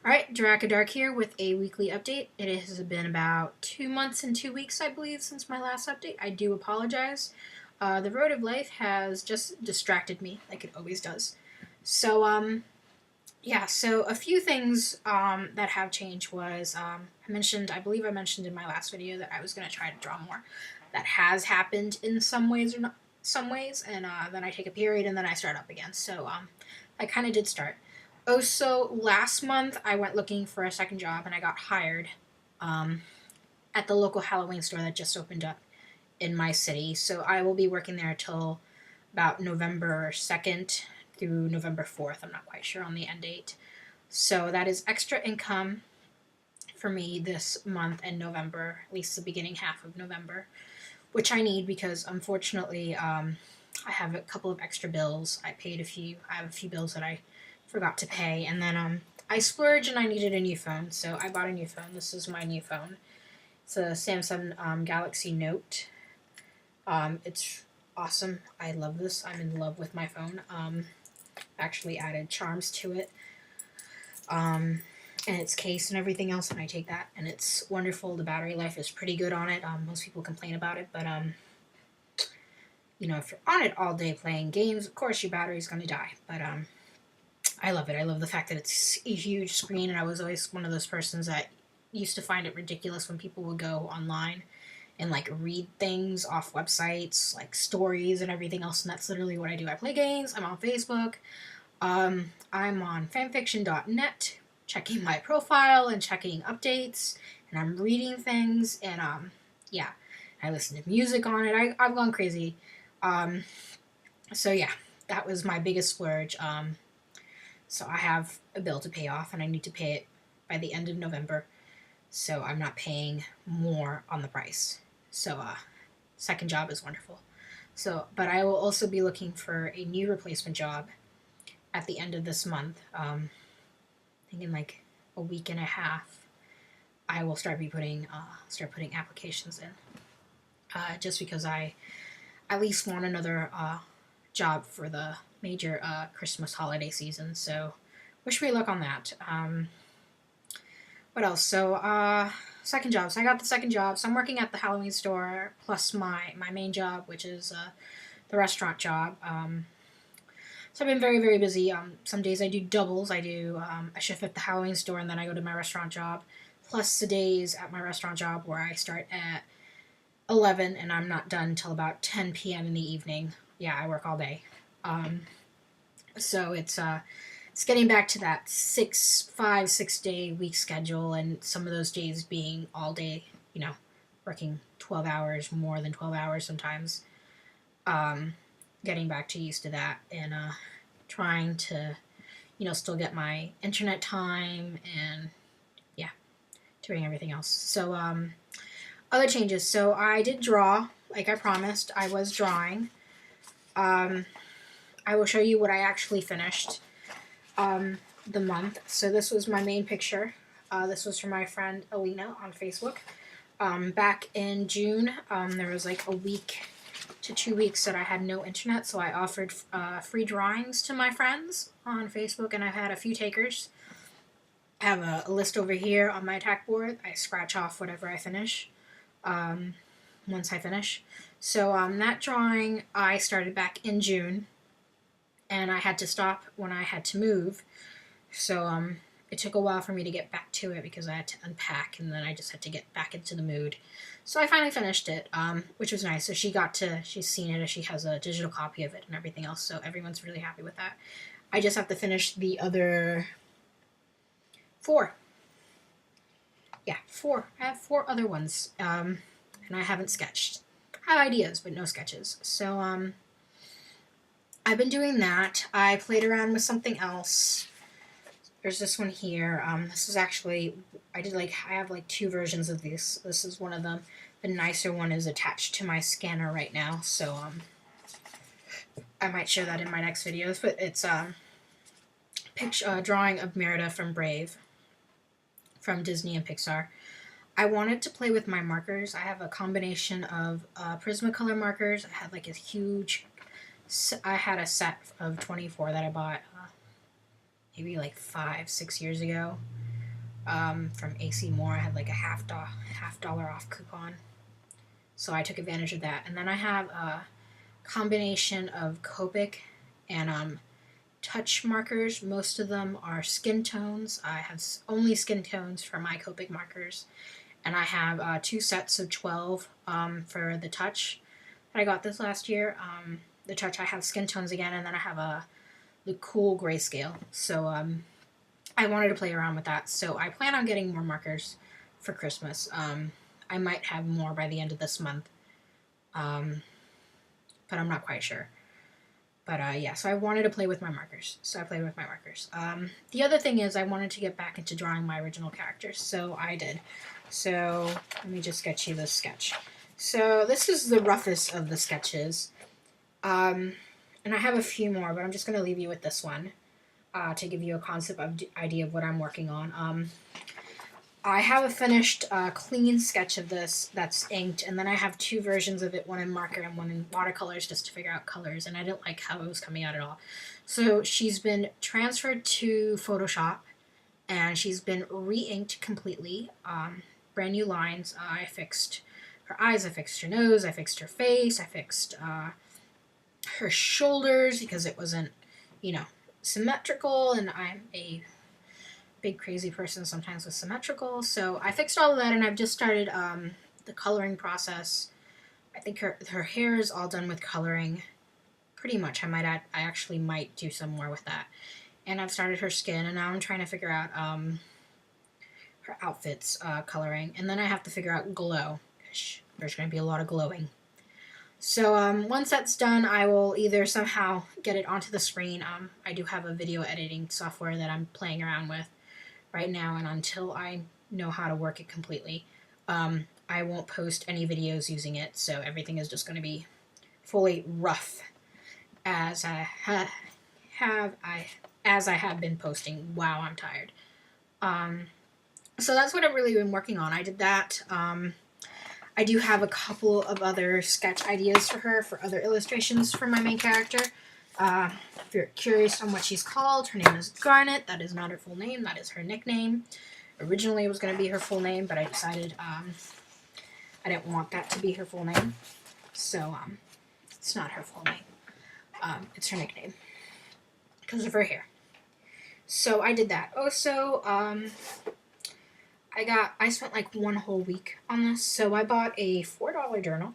Alright, Dark here with a weekly update. It has been about 2 months and 2 weeks, I believe, since my last update. I do apologize. The road of life has just distracted me, like it always does. So a few things that have changed was I believe I mentioned in my last video that I was going to try to draw more. That has happened in some ways or not, some ways, and then I take a period and then I start up again. I kind of did start. Also, last month I went looking for a second job and I got hired um, at the local Halloween store that just opened up in my city. So I will be working there till about November 2nd through November 4th. I'm not quite sure on the end date. So that is extra income for me this month and November, at least the beginning half of November, which I need because unfortunately I have a couple of extra bills. I have a few bills that I forgot to pay, and then I splurged and I needed a new phone, so I bought a new phone. This is my new phone. It's a Samsung Galaxy Note. It's awesome. I love this. I'm in love with my phone. Actually added charms to it, and its case and everything else, and I take that, and it's wonderful. The battery life is pretty good on it. Most people complain about it, but if you're on it all day playing games, of course your battery's gonna die. But I love it. I love the fact that it's a huge screen, and I was always one of those persons that used to find it ridiculous when people would go online and like read things off websites, like stories and everything else, and that's literally what I do. I play games, I'm on Facebook, I'm on fanfiction.net, checking my profile and checking updates, and I'm reading things, and yeah, I listen to music on it. I've gone crazy. So yeah, that was my biggest splurge. So I have a bill to pay off, and I need to pay it by the end of November. So I'm not paying more on the price. So second job is wonderful. But I will also be looking for a new replacement job at the end of this month. I think in like a week and a half, I will start putting applications in. Just because I at least want another job for the major Christmas holiday season. So wish me luck on that. What else? Second job. So I got the second job. So I'm working at the Halloween store plus my main job, which is the restaurant job. So I've been very, very busy. Some days I do doubles. I do a shift at the Halloween store and then I go to my restaurant job, plus the days at my restaurant job where I start at 11 and I'm not done until about 10 p.m. in the evening. Yeah, I work all day. So it's getting back to that 6 day week schedule, and some of those days being all day, working 12 hours, more than 12 hours sometimes. Getting back to used to that, and trying to, still get my internet time and, yeah, doing everything else. So, other changes. So I did draw, like I promised. I was drawing. I will show you what I actually finished the month. So this was my main picture. This was from my friend Alina on Facebook. Back in June, there was like a week to 2 weeks that I had no internet, so I offered free drawings to my friends on Facebook, and I've had a few takers. I have a list over here on my attack board. I scratch off whatever I finish once I finish. So that drawing I started back in June, and I had to stop when I had to move. So it took a while for me to get back to it because I had to unpack, and then I just had to get back into the mood. So I finally finished it, which was nice. So she's seen it, and she has a digital copy of it and everything else, so everyone's really happy with that. I just have to finish the other 4. Yeah, 4. I have 4 other ones, and I haven't sketched. I have ideas, but no sketches. So I've been doing that. I played around with something else. There's this one here. This is actually, I have like 2 versions of this. This is one of them. The nicer one is attached to my scanner right now, so I might show that in my next videos. But it's drawing of Merida from Brave, from Disney and Pixar. I wanted to play with my markers. I have a combination of Prismacolor markers. I had like I had a set of 24 that I bought maybe like 5-6 years ago, from AC Moore. I had like a half dollar off coupon, so I took advantage of that. And then I have a combination of Copic and touch markers. Most of them are skin tones. I have only skin tones for my Copic markers, and I have 2 sets of 12 for the touch. I got this last year. The touch, I have skin tones again, and then I have the cool grayscale. So I wanted to play around with that. So I plan on getting more markers for Christmas. I might have more by the end of this month, but I'm not quite sure. But yeah, so I wanted to play with my markers. So I played with my markers. The other thing is I wanted to get back into drawing my original characters. So I did. So let me just sketch you this sketch. So this is the roughest of the sketches. And I have a few more, but I'm just going to leave you with this one to give you a concept of idea of what I'm working on. I have a finished clean sketch of this that's inked, and then I have 2 versions of it, one in marker and one in watercolors, just to figure out colors, and I didn't like how it was coming out at all. So she's been transferred to Photoshop, and she's been re-inked completely. Brand new lines. I fixed her eyes, I fixed her nose, I fixed her face, I fixed her shoulders because it wasn't, symmetrical, and I'm a big crazy person sometimes with symmetrical. So I fixed all of that, and I've just started the coloring process. I think her hair is all done with coloring, pretty much. I actually might do some more with that. And I've started her skin, and now I'm trying to figure out her outfits coloring, and then I have to figure out glow. There's going to be a lot of glowing. So once that's done, I will either somehow get it onto the screen. I do have a video editing software that I'm playing around with right now, and until I know how to work it completely, I won't post any videos using it, so everything is just going to be fully rough as I have been posting. Wow, I'm tired. So that's what I've really been working on. I did that. I do have a couple of other sketch ideas for her for other illustrations for my main character. If you're curious on what she's called, her name is Garnet. That is not her full name. That is her nickname. Originally it was going to be her full name, but I decided I didn't want that to be her full name. So it's not her full name. It's her nickname because of her hair. So I did that. Also, I spent like one whole week on this. So I bought a $4 journal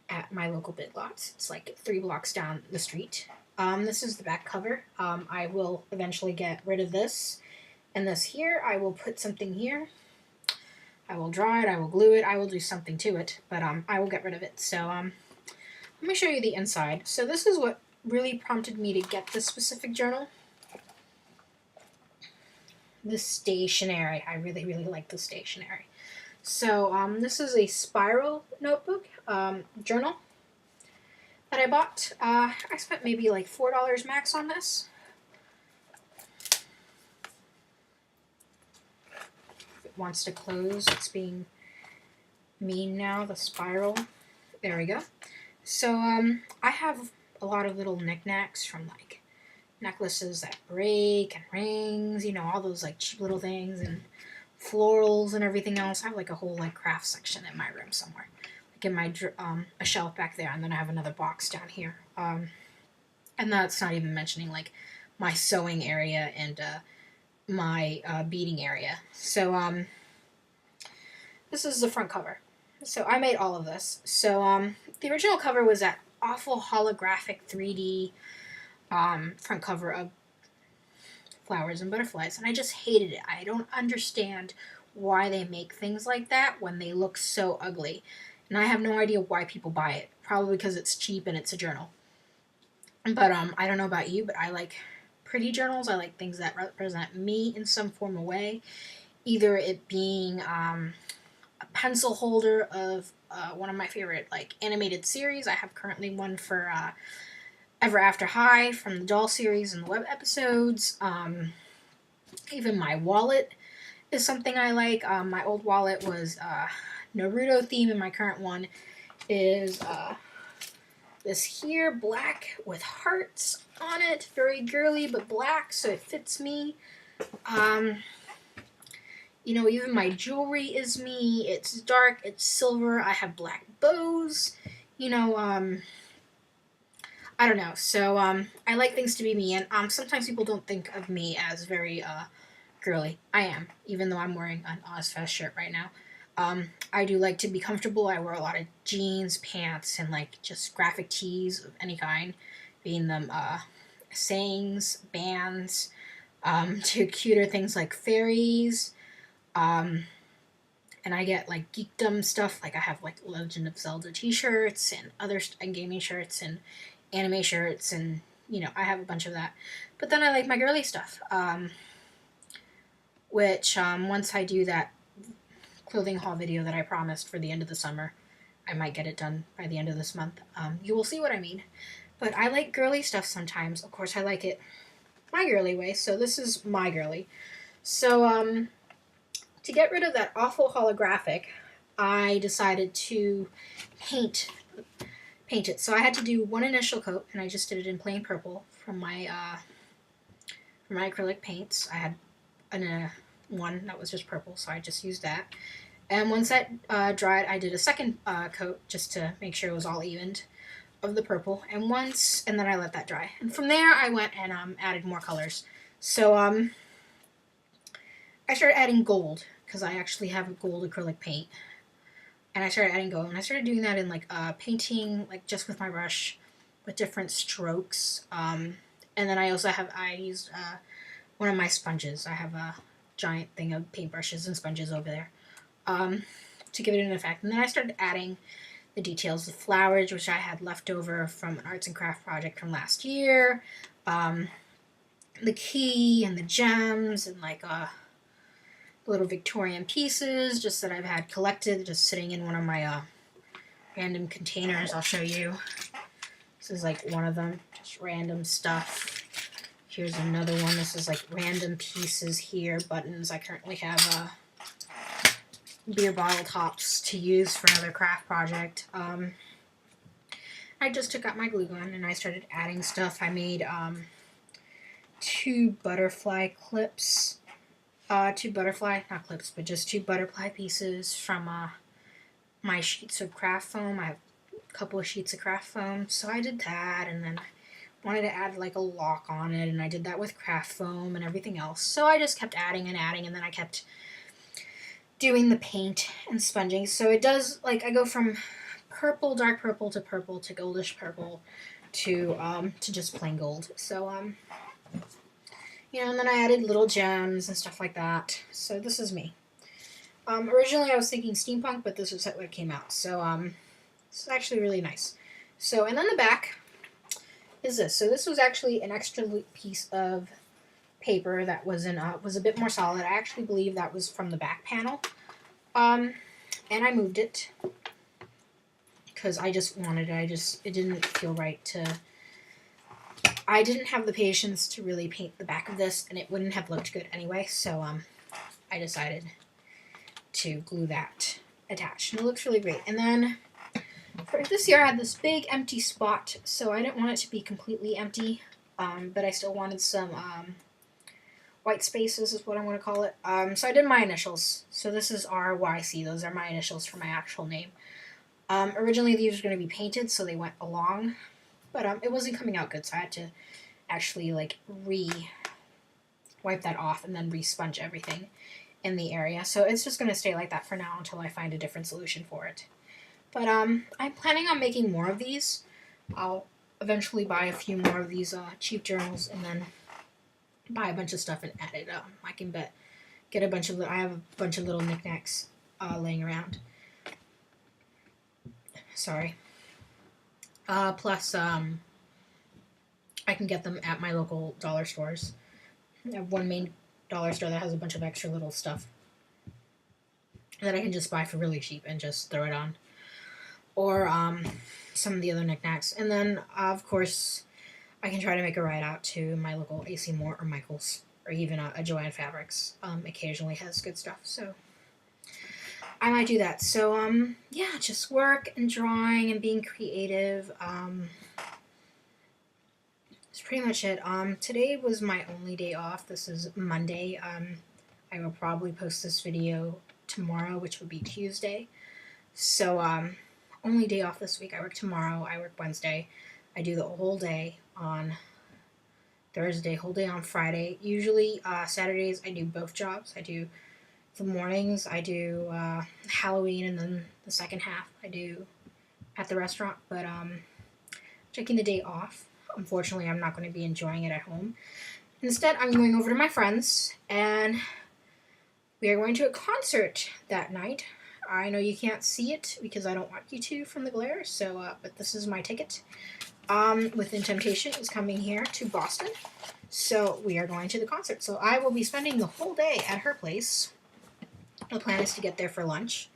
at my local Big Lots. It's like 3 blocks down the street. This is the back cover. I will eventually get rid of this and this here. I will put something here. I will draw it. I will glue it. I will do something to it, but I will get rid of it. So let me show you the inside. So this is what really prompted me to get this specific journal. The stationery. I really, really like the stationery. So this is a spiral notebook journal that I bought. I spent maybe like $4 max on this. If it wants to close, it's being mean now, the spiral. There we go. So I have a lot of little knickknacks from like necklaces that break and rings, all those like cheap little things and florals and everything else. I have like a whole like craft section in my room somewhere, like in my a shelf back there, and then I have another box down here. And that's not even mentioning like my sewing area and my beading area. So this is the front cover. So I made all of this. So the original cover was that awful holographic 3D front cover of flowers and butterflies, and I just hated it. I don't understand why they make things like that when they look so ugly, and I have no idea why people buy it. Probably because it's cheap and it's a journal. But I don't know about you, but I like pretty journals. I like things that represent me in some form or way, either it being a pencil holder of one of my favorite like animated series. I have currently one for Ever After High from the doll series and the web episodes. Even my wallet is something I like. My old wallet was Naruto theme, and my current one is this here, black with hearts on it. Very girly, but black, so it fits me. You know, even my jewelry is me. It's dark, it's silver, I have black bows. You know, I don't know. So, I like things to be me, and sometimes people don't think of me as very girly. I am, even though I'm wearing an Ozfest shirt right now. I do like to be comfortable. I wear a lot of jeans, pants, and like just graphic tees of any kind, being them sayings, bands, to cuter things like fairies. Um, and I get like geekdom stuff. Like I have like Legend of Zelda T-shirts and and gaming shirts and anime shirts, and you know I have a bunch of that. But then I like my girly stuff, which once I do that clothing haul video that I promised for the end of the summer, I might get it done by the end of this month. You will see what I mean. But I like girly stuff sometimes. Of course, I like it my girly way. So this is my girly. So to get rid of that awful holographic, I decided to paint it. So I had to do one initial coat, and I just did it in plain purple from my acrylic paints. I had one that was just purple, so I just used that. And once that dried, I did a second coat just to make sure it was all evened of the purple. And then I let that dry. And from there, I went and added more colors. So I started adding gold because I actually have a gold acrylic paint. And I started adding gold, and I started doing that in like painting, like just with my brush, with different strokes. And then I used one of my sponges. I have a giant thing of paintbrushes and sponges over there, to give it an effect. And then I started adding the details, the flowers, which I had left over from an arts and craft project from last year, the key and the gems, and like little Victorian pieces just that I've had collected, just sitting in one of my random containers. I'll show you. This is like one of them, just random stuff. Here's another one. This is like random pieces here, buttons. I currently have beer bottle tops to use for another craft project. I just took out my glue gun and I started adding stuff. I made 2 butterfly clips. Not clips, but just 2 butterfly pieces from my sheets of craft foam. I have a couple of sheets of craft foam, so I did that, and then I wanted to add like a lock on it, and I did that with craft foam and everything else. So I just kept adding and adding, and then I kept doing the paint and sponging. So it does, like, I go from purple, dark purple to goldish purple to just plain gold. So you know, and then I added little gems and stuff like that. So this is me. Originally I was thinking steampunk, but this is what it came out. So it's actually really nice. So, and then the back is this. So this was actually an extra piece of paper that was a bit more solid. I actually believe that was from the back panel. And I moved it because I just wanted it. It didn't feel right to. I didn't have the patience to really paint the back of this, and it wouldn't have looked good anyway. So I decided to glue that attached, and it looks really great. And then for this year, I had this big empty spot, so I didn't want it to be completely empty, but I still wanted some white spaces, is what I want to call it. So I did my initials. So this is RYC. Those are my initials for my actual name. Originally, these were going to be painted, so they went along, but it wasn't coming out good, so I had to actually like wipe that off and then re-sponge everything in the area. So it's just going to stay like that for now until I find a different solution for it. But I'm planning on making more of these. I'll eventually buy a few more of these cheap journals and then buy a bunch of stuff and add it up. I can get a bunch of. I have a bunch of little knickknacks laying around. Sorry. Plus, I can get them at my local dollar stores. I have one main dollar store that has a bunch of extra little stuff that I can just buy for really cheap and just throw it on. Or some of the other knickknacks. And then, of course, I can try to make a ride out to my local AC Moore or Michaels, or even a Joann Fabrics. Occasionally has good stuff, so I might do that. So, yeah, just work and drawing and being creative. That's pretty much it. Today was my only day off. This is Monday. I will probably post this video tomorrow, which would be Tuesday. So, only day off this week. I work tomorrow, I work Wednesday. I do the whole day on Thursday, whole day on Friday. Usually, Saturdays, I do both jobs. I do the mornings, I do Halloween, and then the second half I do at the restaurant. But taking the day off, unfortunately, I'm not going to be enjoying it at home. Instead, I'm going over to my friends, and we are going to a concert that night. I know you can't see it because I don't want you to from the glare, so but this is my ticket. Within Temptation is coming here to Boston, so we are going to the concert. So I will be spending the whole day at her place. The plan is to get there for lunch,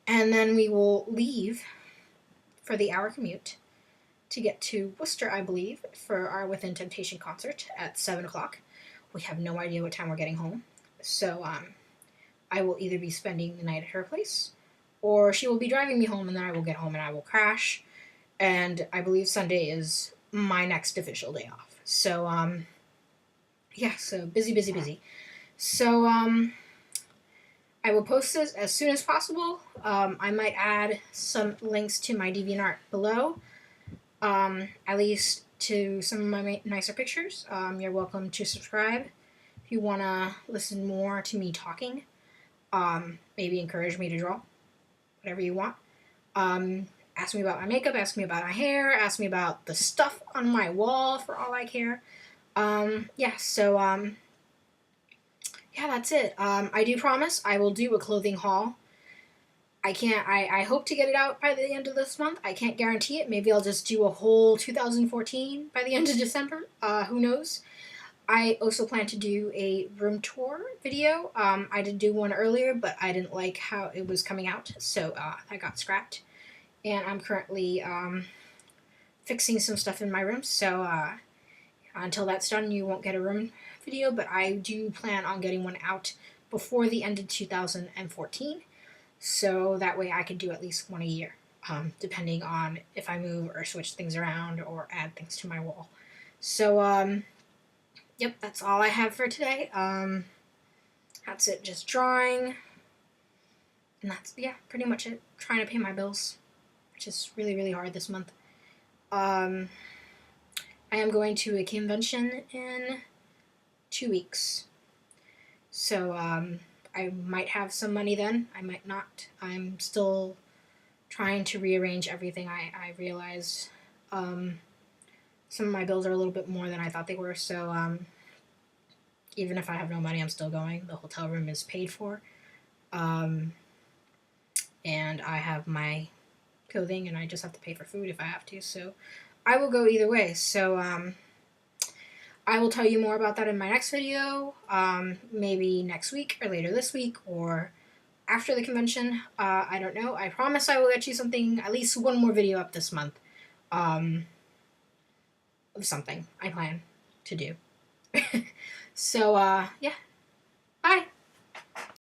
and then we will leave for the hour commute to get to Worcester, I believe, for our Within Temptation concert at 7 o'clock. We have no idea what time we're getting home, so I will either be spending the night at her place, or she will be driving me home, and then I will get home and I will crash. And I believe Sunday is my next official day off. So yeah, so busy. So I will post this as soon as possible. I might add some links to my DeviantArt below, at least to some of my nicer pictures. You're welcome to subscribe if you want to listen more to me talking. Maybe encourage me to draw, whatever you want. Ask me about my makeup, ask me about my hair, ask me about the stuff on my wall for all I care. Yeah, so yeah, that's it. I do promise I will do a clothing haul. I hope to get it out by the end of this month. I can't guarantee it. Maybe I'll just do a whole 2014 by the end of December. Who knows? I also plan to do a room tour video. I did do one earlier, but I didn't like how it was coming out, so that got scrapped. And I'm currently fixing some stuff in my room, so until that's done, you won't get a room video, but I do plan on getting one out before the end of 2014, so that way I can do at least one a year, depending on if I move or switch things around or add things to my wall. So, yep, that's all I have for today. That's it, just drawing, and that's, yeah, pretty much it. Trying to pay my bills, which is really hard this month. I am going to a convention in 2 weeks, so I might have some money then. I might not. I'm still trying to rearrange everything. I realized some of my bills are a little bit more than I thought they were, so even if I have no money, I'm still going. The hotel room is paid for, and I have my clothing, and I just have to pay for food if I have to, so I will go either way. So I will tell you more about that in my next video, maybe next week or later this week or after the convention. I don't know. I promise I will get you something, at least one more video up this month, of something I plan to do. So yeah, bye!